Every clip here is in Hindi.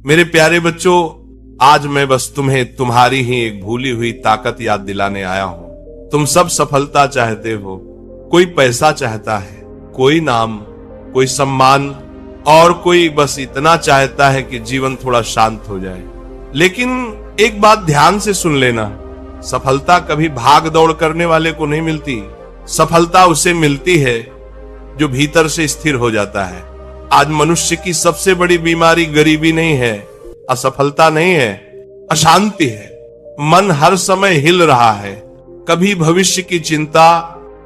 मेरे प्यारे बच्चों, आज मैं बस तुम्हें तुम्हारी ही एक भूली हुई ताकत याद दिलाने आया हूं। तुम सब सफलता चाहते हो, कोई पैसा चाहता है, कोई नाम, कोई सम्मान, और कोई बस इतना चाहता है कि जीवन थोड़ा शांत हो जाए। लेकिन एक बात ध्यान से सुन लेना, सफलता कभी भाग दौड़ करने वाले को नहीं मिलती। सफलता उसे मिलती है जो भीतर से स्थिर हो जाता है। आज मनुष्य की सबसे बड़ी बीमारी गरीबी नहीं है, असफलता नहीं है, अशांति है। मन हर समय हिल रहा है, कभी भविष्य की चिंता,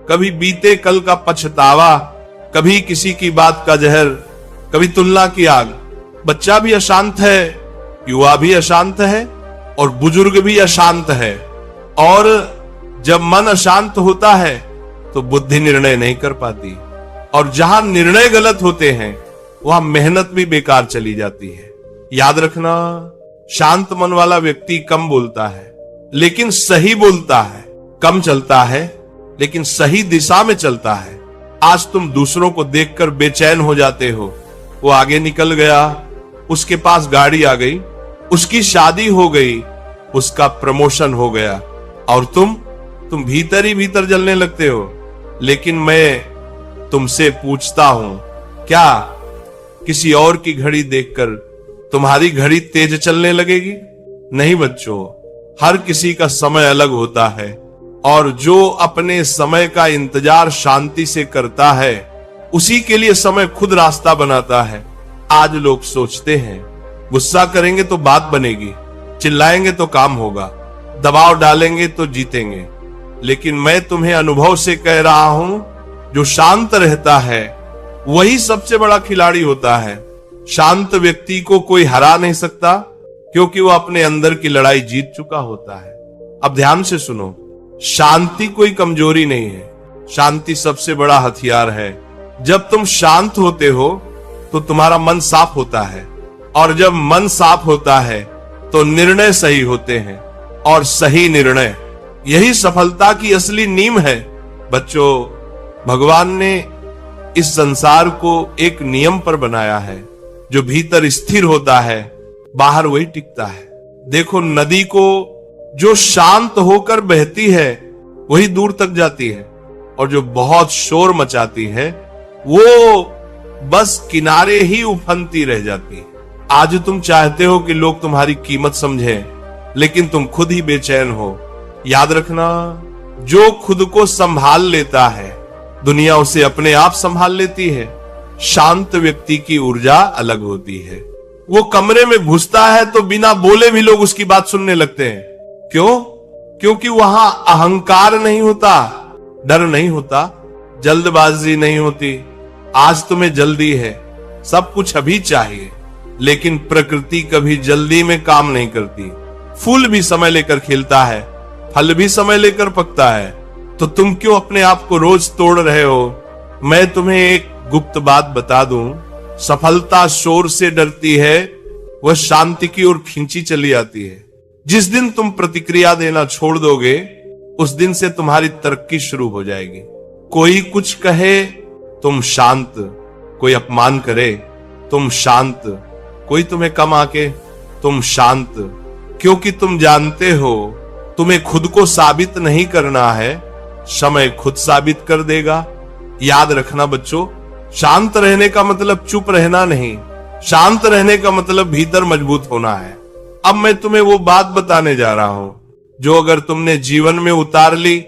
कभी बीते कल का पछतावा, कभी किसी की बात का जहर, कभी तुलना की आग। बच्चा भी अशांत है, युवा भी अशांत है, और बुजुर्ग भी अशांत है। और जब मन अशांत होता है तो बुद्धि निर्णय नहीं कर पाती, और जहां निर्णय गलत होते हैं वहां मेहनत भी बेकार चली जाती है। याद रखना, शांत मन वाला व्यक्ति कम बोलता है लेकिन सही बोलता है, कम चलता है लेकिन सही दिशा में चलता है। आज तुम दूसरों को देखकर बेचैन हो जाते हो। वो आगे निकल गया, उसके पास गाड़ी आ गई, उसकी शादी हो गई, उसका प्रमोशन हो गया, और तुम भीतर ही भीतर जलने लगते हो। लेकिन मैं तुमसे पूछता हूं, क्या किसी और की घड़ी देखकर तुम्हारी घड़ी तेज चलने लगेगी? नहीं बच्चों, हर किसी का समय अलग होता है, और जो अपने समय का इंतजार शांति से करता है उसी के लिए समय खुद रास्ता बनाता है। आज लोग सोचते हैं गुस्सा करेंगे तो बात बनेगी, चिल्लाएंगे तो काम होगा, दबाव डालेंगे तो जीतेंगे। लेकिन मैं तुम्हें अनुभव से कह रहा हूं, जो शांत रहता है वही सबसे बड़ा खिलाड़ी होता है। शांत व्यक्ति को कोई हरा नहीं सकता, क्योंकि वो अपने अंदर की लड़ाई जीत चुका होता है। अब ध्यान से सुनो, शांति कोई कमजोरी नहीं है, शांति सबसे बड़ा हथियार है। जब तुम शांत होते हो तो तुम्हारा मन साफ होता है, और जब मन साफ होता है तो निर्णय सही होते हैं, और सही निर्णय यही सफलता की असली नींव है। बच्चों, भगवान ने इस संसार को एक नियम पर बनाया है, जो भीतर स्थिर होता है बाहर वही टिकता है। देखो, नदी को जो शांत होकर बहती है वही दूर तक जाती है, और जो बहुत शोर मचाती है वो बस किनारे ही उफनती रह जाती है। आज तुम चाहते हो कि लोग तुम्हारी कीमत समझें, लेकिन तुम खुद ही बेचैन हो। याद रखना, जो खुद को संभाल लेता है दुनिया उसे अपने आप संभाल लेती है। शांत व्यक्ति की ऊर्जा अलग होती है। वो कमरे में घुसता है तो बिना बोले भी लोग उसकी बात सुनने लगते हैं। क्यों? क्योंकि वहां अहंकार नहीं होता, डर नहीं होता, जल्दबाजी नहीं होती। आज तुम्हें जल्दी है, सब कुछ अभी चाहिए, लेकिन प्रकृति कभी जल्दी में काम नहीं करती। फूल भी समय लेकर खिलता है, फल भी समय लेकर पकता है। तो तुम क्यों अपने आप को रोज तोड़ रहे हो? मैं तुम्हें एक गुप्त बात बता दूं, सफलता शोर से डरती है, वह शांति की ओर खींची चली आती है। जिस दिन तुम प्रतिक्रिया देना छोड़ दोगे, उस दिन से तुम्हारी तरक्की शुरू हो जाएगी। कोई कुछ कहे तुम शांत, कोई अपमान करे तुम शांत, कोई तुम्हें कम आके तुम शांत, क्योंकि तुम जानते हो तुम्हें खुद को साबित नहीं करना है, समय खुद साबित कर देगा। याद रखना बच्चों, शांत रहने का मतलब चुप रहना नहीं, शांत रहने का मतलब भीतर मजबूत होना है। अब मैं तुम्हें वो बात बताने जा रहा हूं जो अगर तुमने जीवन में उतार ली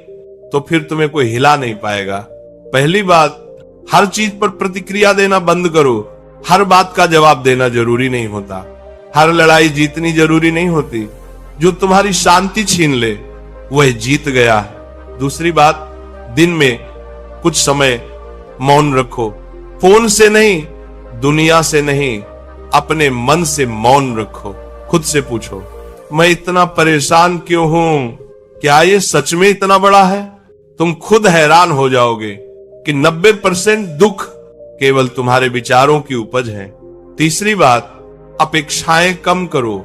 तो फिर तुम्हें कोई हिला नहीं पाएगा। पहली बात, हर चीज पर प्रतिक्रिया देना बंद करो। हर बात का जवाब देना जरूरी नहीं होता, हर लड़ाई जीतनी जरूरी नहीं होती। जो तुम्हारी शांति छीन ले वह जीत गया। दूसरी बात, दिन में कुछ समय मौन रखो। फोन से नहीं, दुनिया से नहीं, अपने मन से मौन रखो। खुद से पूछो, मैं इतना परेशान क्यों हूं? क्या ये सच में इतना बड़ा है? तुम खुद हैरान हो जाओगे कि 90% दुख केवल तुम्हारे विचारों की उपज है। तीसरी बात, अपेक्षाएं कम करो।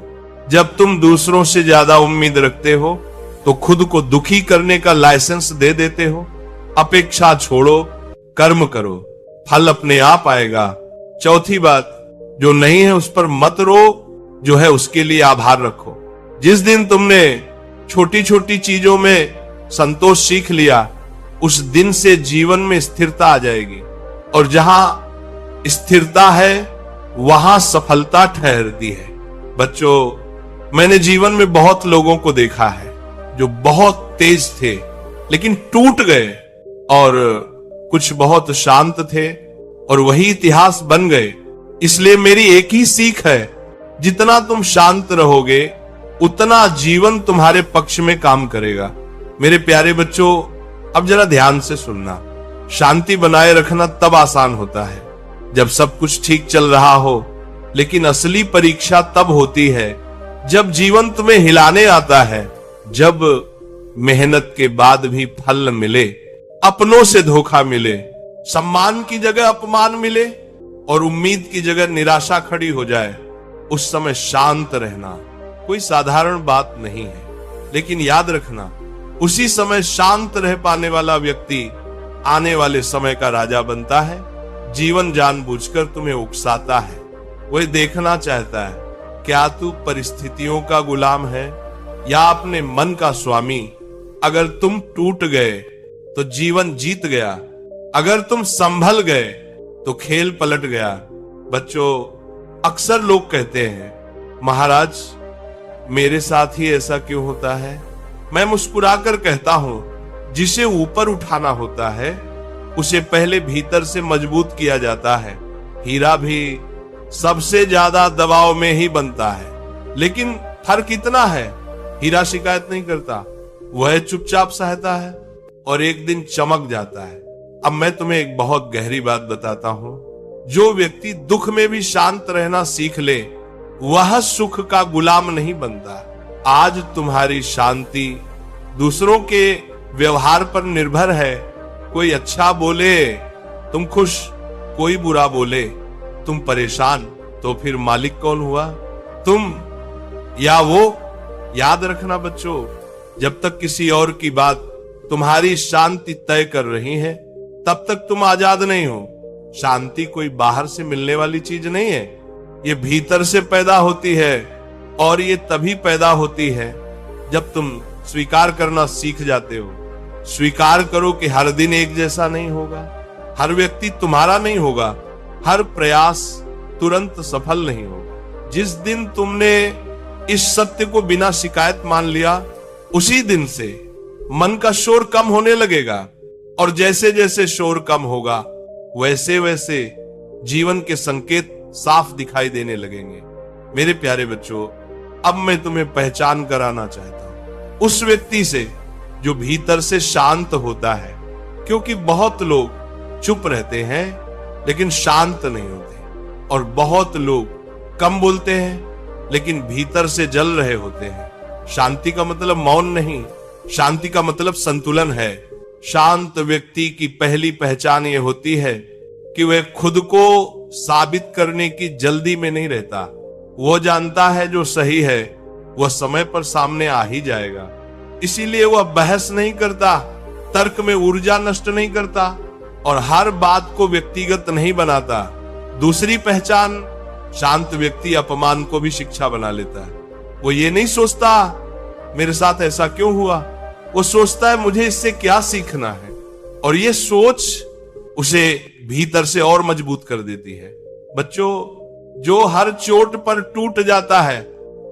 जब तुम दूसरों से ज्यादा उम्मीद रखते हो तो खुद को दुखी करने का लाइसेंस दे देते हो। अपेक्षा छोड़ो, कर्म करो, फल अपने आप आएगा। चौथी बात, जो नहीं है उस पर मत रो, जो है उसके लिए आभार रखो। जिस दिन तुमने छोटी छोटी चीजों में संतोष सीख लिया, उस दिन से जीवन में स्थिरता आ जाएगी, और जहां स्थिरता है वहां सफलता ठहरती है। बच्चों, मैंने जीवन में बहुत लोगों को देखा है जो बहुत तेज थे लेकिन टूट गए, और कुछ बहुत शांत थे और वही इतिहास बन गए। इसलिए मेरी एक ही सीख है, जितना तुम शांत रहोगे उतना जीवन तुम्हारे पक्ष में काम करेगा। मेरे प्यारे बच्चों, अब जरा ध्यान से सुनना। शांति बनाए रखना तब आसान होता है जब सब कुछ ठीक चल रहा हो, लेकिन असली परीक्षा तब होती है जब जीवन तुम्हें हिलाने आता है, जब मेहनत के बाद भी फल मिले, अपनों से धोखा मिले, सम्मान की जगह अपमान मिले और उम्मीद की जगह निराशा खड़ी हो जाए। उस समय शांत रहना कोई साधारण बात नहीं है, लेकिन याद रखना, उसी समय शांत रह पाने वाला व्यक्ति आने वाले समय का राजा बनता है। जीवन जानबूझकर तुम्हें उकसाता है, वह देखना चाहता है क्या तू परिस्थितियों का गुलाम है या अपने मन का स्वामी। अगर तुम टूट गए तो जीवन जीत गया, अगर तुम संभल गए तो खेल पलट गया। बच्चों, अक्सर लोग कहते हैं, महाराज मेरे साथ ही ऐसा क्यों होता है? मैं मुस्कुराकर कहता हूं, जिसे ऊपर उठाना होता है उसे पहले भीतर से मजबूत किया जाता है। हीरा भी सबसे ज्यादा दबाव में ही बनता है, लेकिन फर्क इतना है, हीरा शिकायत नहीं करता, वह चुपचाप सहता है और एक दिन चमक जाता है। अब मैं तुम्हें एक बहुत गहरी बात बताता हूं, जो व्यक्ति दुख में भी शांत रहना सीख ले वह सुख का गुलाम नहीं बनता। आज तुम्हारी शांति दूसरों के व्यवहार पर निर्भर है। कोई अच्छा बोले तुम खुश, कोई बुरा बोले तुम परेशान, तो फिर मालिक कौन हुआ, तुम या वो? याद रखना बच्चों, जब तक किसी और की बात तुम्हारी शांति तय कर रही है तब तक तुम आजाद नहीं हो। शांति कोई बाहर से मिलने वाली चीज नहीं है, ये भीतर से पैदा होती है, और ये तभी पैदा होती है जब तुम स्वीकार करना सीख जाते हो। स्वीकार करो कि हर दिन एक जैसा नहीं होगा, हर व्यक्ति तुम्हारा नहीं होगा, हर प्रयास तुरंत सफल नहीं होगा। जिस दिन तुमने इस सत्य को बिना शिकायत मान लिया, उसी दिन से मन का शोर कम होने लगेगा, और जैसे जैसे शोर कम होगा वैसे वैसे जीवन के संकेत साफ दिखाई देने लगेंगे। मेरे प्यारे बच्चों, अब मैं तुम्हें पहचान कराना चाहता हूं उस व्यक्ति से जो भीतर से शांत होता है, क्योंकि बहुत लोग चुप रहते हैं लेकिन शांत नहीं होते, और बहुत लोग कम बोलते हैं लेकिन भीतर से जल रहे होते हैं। शांति का मतलब मौन नहीं, शांति का मतलब संतुलन है। शांत व्यक्ति की पहली पहचान यह होती है कि वह खुद को साबित करने की जल्दी में नहीं रहता। वो जानता है जो सही है वह समय पर सामने आ ही जाएगा, इसीलिए वह बहस नहीं करता, तर्क में ऊर्जा नष्ट नहीं करता और हर बात को व्यक्तिगत नहीं बनाता। दूसरी पहचान, शांत व्यक्ति अपमान को भी शिक्षा बना लेता है। वो ये नहीं सोचता मेरे साथ ऐसा क्यों हुआ, वो सोचता है मुझे इससे क्या सीखना है, और ये सोच उसे भीतर से और मजबूत कर देती है। बच्चों, जो हर चोट पर टूट जाता है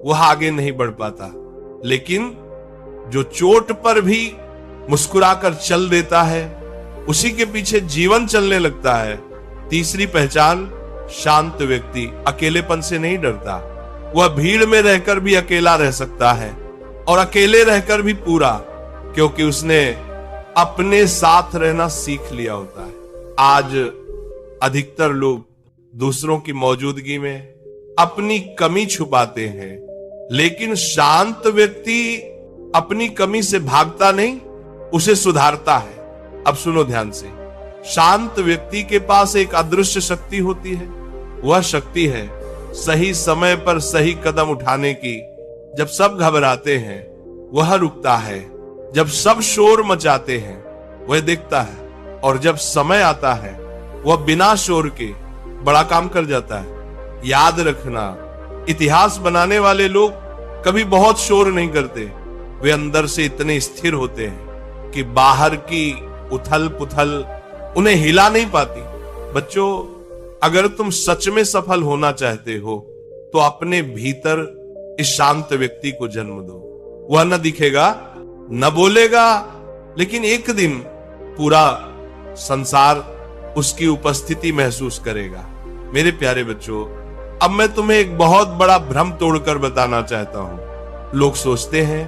वह आगे नहीं बढ़ पाता, लेकिन जो चोट पर भी मुस्कुराकर चल देता है उसी के पीछे जीवन चलने लगता है। तीसरी पहचान, शांत व्यक्ति अकेलेपन से नहीं डरता। वह भीड़ में रहकर भी अकेला रह सकता है और अकेले रहकर भी पूरा, क्योंकि उसने अपने साथ रहना सीख लिया होता है। आज अधिकतर लोग दूसरों की मौजूदगी में अपनी कमी छुपाते हैं, लेकिन शांत व्यक्ति अपनी कमी से भागता नहीं, उसे सुधारता है। अब सुनो ध्यान से, शांत व्यक्ति के पास एक अदृश्य शक्ति होती है। वह शक्ति है सही समय पर सही कदम उठाने की। जब सब घबराते हैं वह रुकता है, जब सब शोर मचाते हैं वह देखता है, और जब समय आता है वह बिना शोर के बड़ा काम कर जाता है। याद रखना, इतिहास बनाने वाले लोग कभी बहुत शोर नहीं करते, वे अंदर से इतने स्थिर होते हैं कि बाहर की उथल पुथल उन्हें हिला नहीं पाती। बच्चों, अगर तुम सच में सफल होना चाहते हो तो अपने भीतर इस शांत व्यक्ति को जन्म दो। वह न दिखेगा, न बोलेगा, लेकिन एक दिन पूरा संसार उसकी उपस्थिति महसूस करेगा। मेरे प्यारे बच्चों, अब मैं तुम्हें एक बहुत बड़ा भ्रम तोड़कर बताना चाहता हूं। लोग सोचते हैं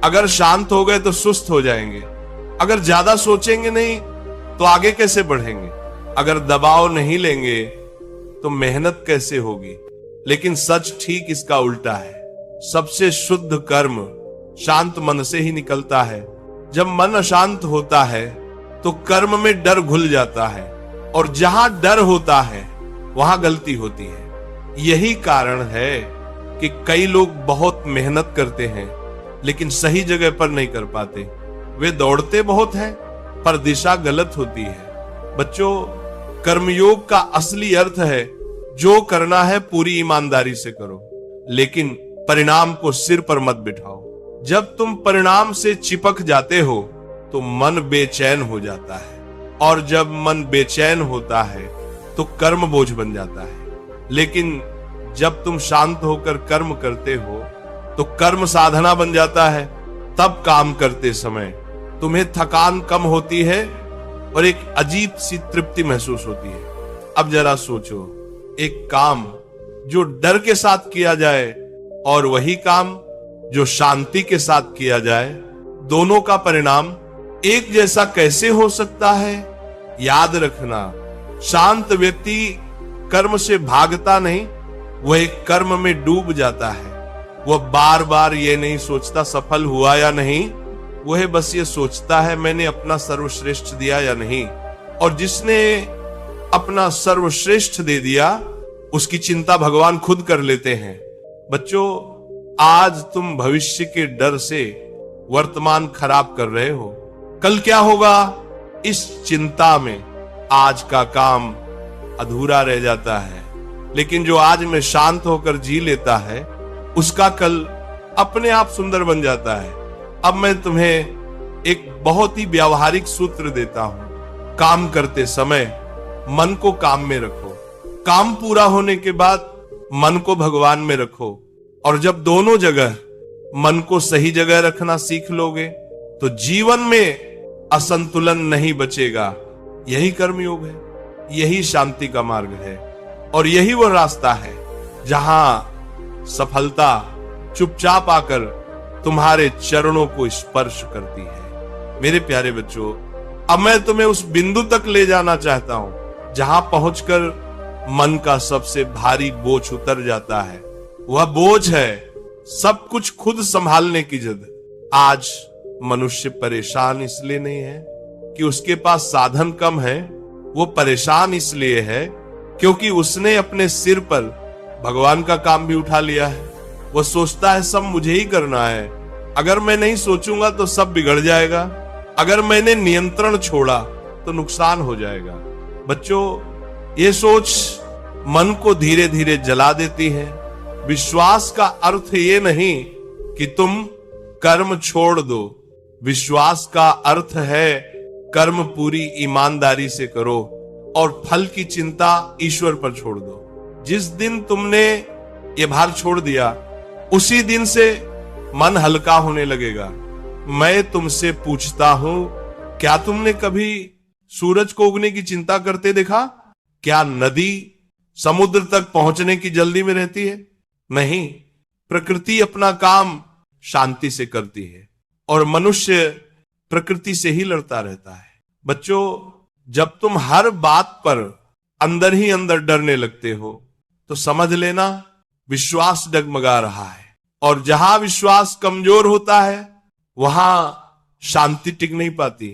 अगर शांत हो गए तो सुस्त हो जाएंगे, अगर ज्यादा सोचेंगे नहीं तो आगे कैसे बढ़ेंगे, अगर दबाव नहीं लेंगे तो मेहनत कैसे होगी। लेकिन सच ठीक इसका उल्टा है। सबसे शुद्ध कर्म शांत मन से ही निकलता है। जब मन अशांत होता है तो कर्म में डर घुल जाता है, और जहां डर होता है वहां गलती होती है। यही कारण है कि कई लोग बहुत मेहनत करते हैं लेकिन सही जगह पर नहीं कर पाते। वे दौड़ते बहुत हैं पर दिशा गलत होती है। बच्चों, कर्मयोग का असली अर्थ है जो करना है पूरी ईमानदारी से करो, लेकिन परिणाम को सिर पर मत बिठाओ। जब तुम परिणाम से चिपक जाते हो तो मन बेचैन हो जाता है, और जब मन बेचैन होता है तो कर्म बोझ बन जाता है। लेकिन जब तुम शांत होकर कर्म करते हो तो कर्म साधना बन जाता है। तब काम करते समय तुम्हें थकान कम होती है और एक अजीब सी तृप्ति महसूस होती है। अब जरा सोचो, एक काम जो डर के साथ किया जाए और वही काम जो शांति के साथ किया जाए, दोनों का परिणाम एक जैसा कैसे हो सकता है? याद रखना, शांत व्यक्ति कर्म से भागता नहीं, वह एक कर्म में डूब जाता है। वह बार बार ये नहीं सोचता सफल हुआ या नहीं, वह बस ये सोचता है मैंने अपना सर्वश्रेष्ठ दिया या नहीं। और जिसने अपना सर्वश्रेष्ठ दे दिया उसकी चिंता भगवान खुद कर लेते हैं। बच्चों, आज तुम भविष्य के डर से वर्तमान खराब कर रहे हो। कल क्या होगा, इस चिंता में आज का काम अधूरा रह जाता है। लेकिन जो आज में शांत होकर जी लेता है उसका कल अपने आप सुंदर बन जाता है। अब मैं तुम्हें एक बहुत ही व्यावहारिक सूत्र देता हूं। काम करते समय मन को काम में रखो, काम पूरा होने के बाद मन को भगवान में रखो, और जब दोनों जगह मन को सही जगह रखना सीख लोगे तो जीवन में असंतुलन नहीं बचेगा। यही कर्मयोग है, यही शांति का मार्ग है, और यही वो रास्ता है जहां सफलता चुपचाप आकर तुम्हारे चरणों को स्पर्श करती है। मेरे प्यारे बच्चों, अब मैं तुम्हें उस बिंदु तक ले जाना चाहता हूं जहां पहुंचकर मन का सबसे भारी बोझ उतर जाता है। वह बोझ है सब कुछ खुद संभालने की जिद। आज मनुष्य परेशान इसलिए नहीं है कि उसके पास साधन कम है, वो परेशान इसलिए है क्योंकि उसने अपने सिर पर भगवान का काम भी उठा लिया है। वो सोचता है सब मुझे ही करना है, अगर मैं नहीं सोचूंगा तो सब बिगड़ जाएगा, अगर मैंने नियंत्रण छोड़ा तो नुकसान हो जाएगा। बच्चों, ये सोच मन को धीरे धीरे जला देती है। विश्वास का अर्थ ये नहीं कि तुम कर्म छोड़ दो, विश्वास का अर्थ है कर्म पूरी ईमानदारी से करो और फल की चिंता ईश्वर पर छोड़ दो। जिस दिन तुमने ये भार छोड़ दिया उसी दिन से मन हल्का होने लगेगा। मैं तुमसे पूछता हूं, क्या तुमने कभी सूरज को उगने की चिंता करते देखा? क्या नदी समुद्र तक पहुंचने की जल्दी में रहती है? नहीं, प्रकृति अपना काम शांति से करती है और मनुष्य प्रकृति से ही लड़ता रहता है। बच्चों, जब तुम हर बात पर अंदर ही अंदर डरने लगते हो तो समझ लेना विश्वास डगमगा रहा है, और जहां विश्वास कमजोर होता है वहां शांति टिक नहीं पाती।